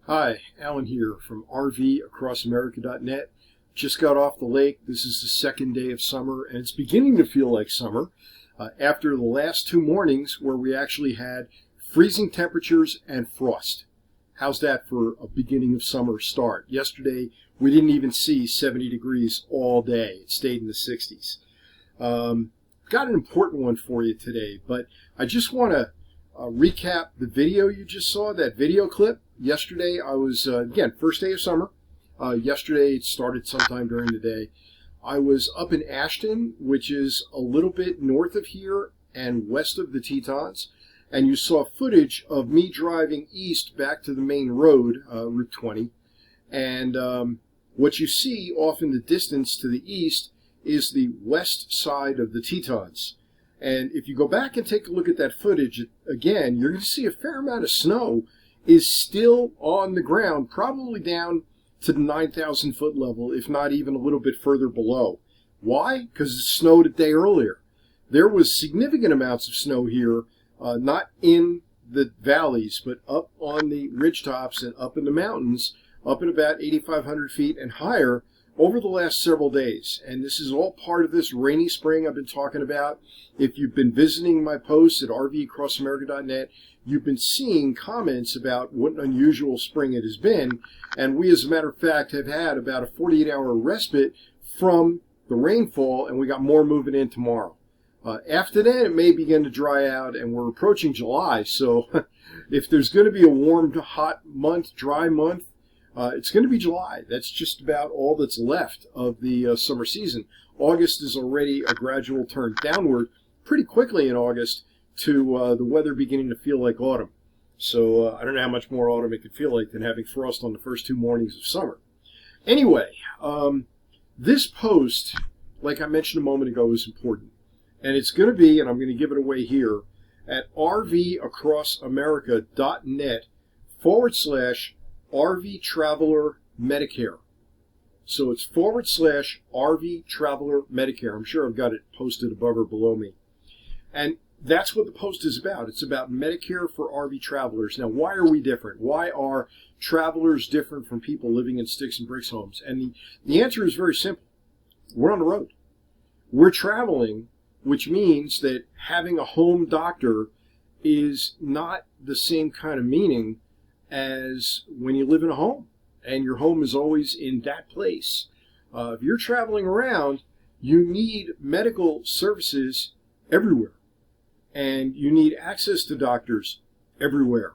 Hi, Alan here from rv'acrossamerica.net. Just got off the lake. This is the second day of summer, and it's beginning to feel like summer after the last two mornings where we actually had freezing temperatures and frost. How's that for a beginning of summer start? Yesterday, we didn't even see 70 degrees all day. It stayed in the 60s. Got an important one for you today, but I just want to recap the video you just saw, that video clip. Yesterday, I was, again, first day of summer. Yesterday, it started sometime during the day. I was up in Ashton, which is a little bit north of here and west of the Tetons. And you saw footage of me driving east back to the main road, Route 20. And what you see off in the distance to the east is the west side of the Tetons. And if you go back and take a look at that footage, again, you're going to see a fair amount of snow is still on the ground, probably down to the 9,000 foot level, if not even a little bit further below. Why? Because it snowed a day earlier. There was significant amounts of snow here, not in the valleys, but up on the ridgetops and up in the mountains, up at about 8,500 feet and higher over the last several days. And this is all part of this rainy spring I've been talking about. If you've been visiting my posts at rv'acrossamerica.net, you've been seeing comments about what an unusual spring it has been. And we, as a matter of fact, have had about a 48-hour respite from the rainfall, and we got more moving in tomorrow. After that, it may begin to dry out, and we're approaching July. So if there's going to be a warm, hot month, dry month, it's going to be July. That's just about all that's left of the summer season. August is already a gradual turn downward pretty quickly in August to the weather beginning to feel like autumn. So I don't know how much more autumn it could feel like than having frost on the first two mornings of summer. Anyway, this post, like I mentioned a moment ago, is important. And it's going to be, and I'm going to give it away here, at rv'acrossamerica.net/RV Traveler Medicare. So it's /RV Traveler Medicare. I'm sure I've got it posted above or below me. And that's what the post is about. It's about Medicare for RV travelers. Now, why are we different? Why are travelers different from people living in sticks and bricks homes? And the answer is very simple. We're on the road. We're traveling, which means that having a home doctor is not the same kind of meaning as when you live in a home, and your home is always in that place. If you're traveling around, you need medical services everywhere, and you need access to doctors everywhere,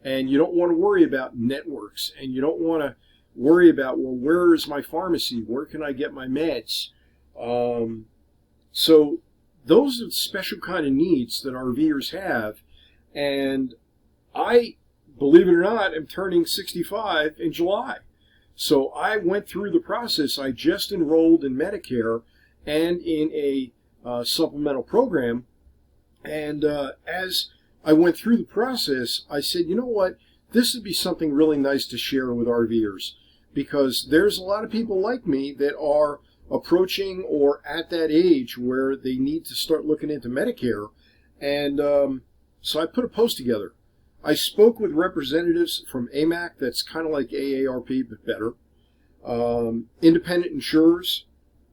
and you don't want to worry about networks, and you don't want to worry about, well, where is my pharmacy? Where can I get my meds? So those are the special kind of needs that RVers have, and I, believe it or not, I'm turning 65 in July. So I went through the process. I just enrolled in Medicare and in a supplemental program. And as I went through the process, I said, you know what? This would be something really nice to share with RVers, because there's a lot of people like me that are approaching or at that age where they need to start looking into Medicare. And so I put a post together. I spoke with representatives from AMAC, that's kind of like AARP, but better. Independent insurers,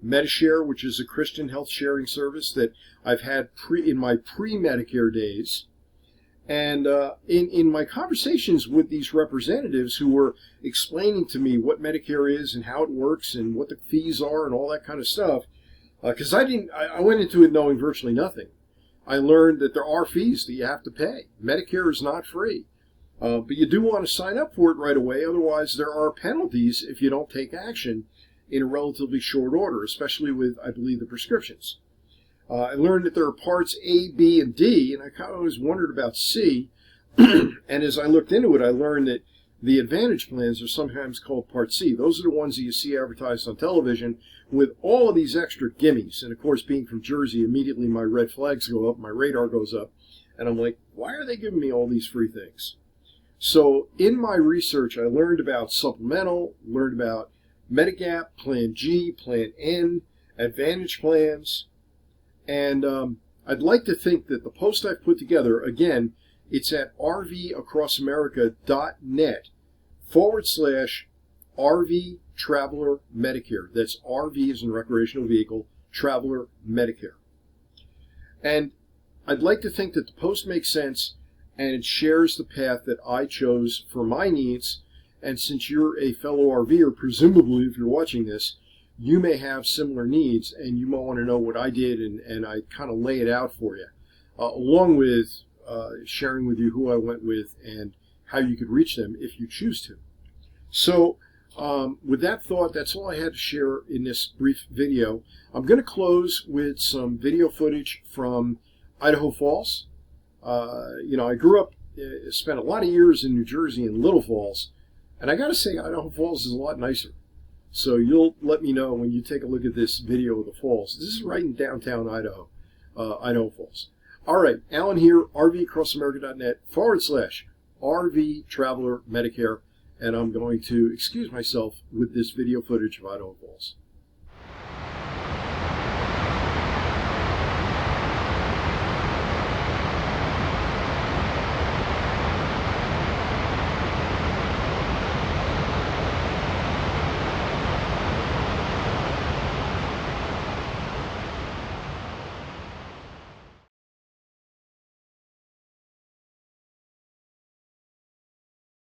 Medishare, which is a Christian health sharing service that I've had in my pre-Medicare days. And in my conversations with these representatives who were explaining to me what Medicare is and how it works and what the fees are and all that kind of stuff, because I went into it knowing virtually nothing. I learned that there are fees that you have to pay. Medicare is not free. But you do want to sign up for it right away, otherwise there are penalties if you don't take action in a relatively short order, especially with, I believe, the prescriptions. I learned that there are parts A, B, and D, and I kind of always wondered about C. And as I looked into it, I learned that the Advantage plans are sometimes called Part C. Those are the ones that you see advertised on television with all of these extra gimmies. And of course, being from Jersey, immediately my red flags go up, my radar goes up, and I'm like, why are they giving me all these free things? So in my research, I learned about Supplemental, learned about Medigap, Plan G, Plan N, Advantage plans, and I'd like to think that the post I've put together, again, it's at rv'acrossamerica.net RV Traveler Medicare. That's RV as in recreational vehicle, Traveler Medicare. And I'd like to think that the post makes sense and it shares the path that I chose for my needs. And since you're a fellow RVer, presumably if you're watching this, you may have similar needs and you might want to know what I did, and I kind of lay it out for you, along with sharing with you who I went with and how you could reach them if you choose to. So with that thought, that's all I had to share in this brief video. I'm going to close with some video footage from Idaho Falls. I grew up, spent a lot of years in New Jersey in Little Falls, and I got to say Idaho Falls is a lot nicer. So you'll let me know when you take a look at this video of the falls. This is right in downtown Idaho, Idaho Falls. All right, Alan here, rv'acrossamerica.net/RV Traveler Medicare, and I'm going to excuse myself with this video footage of Idaho Falls.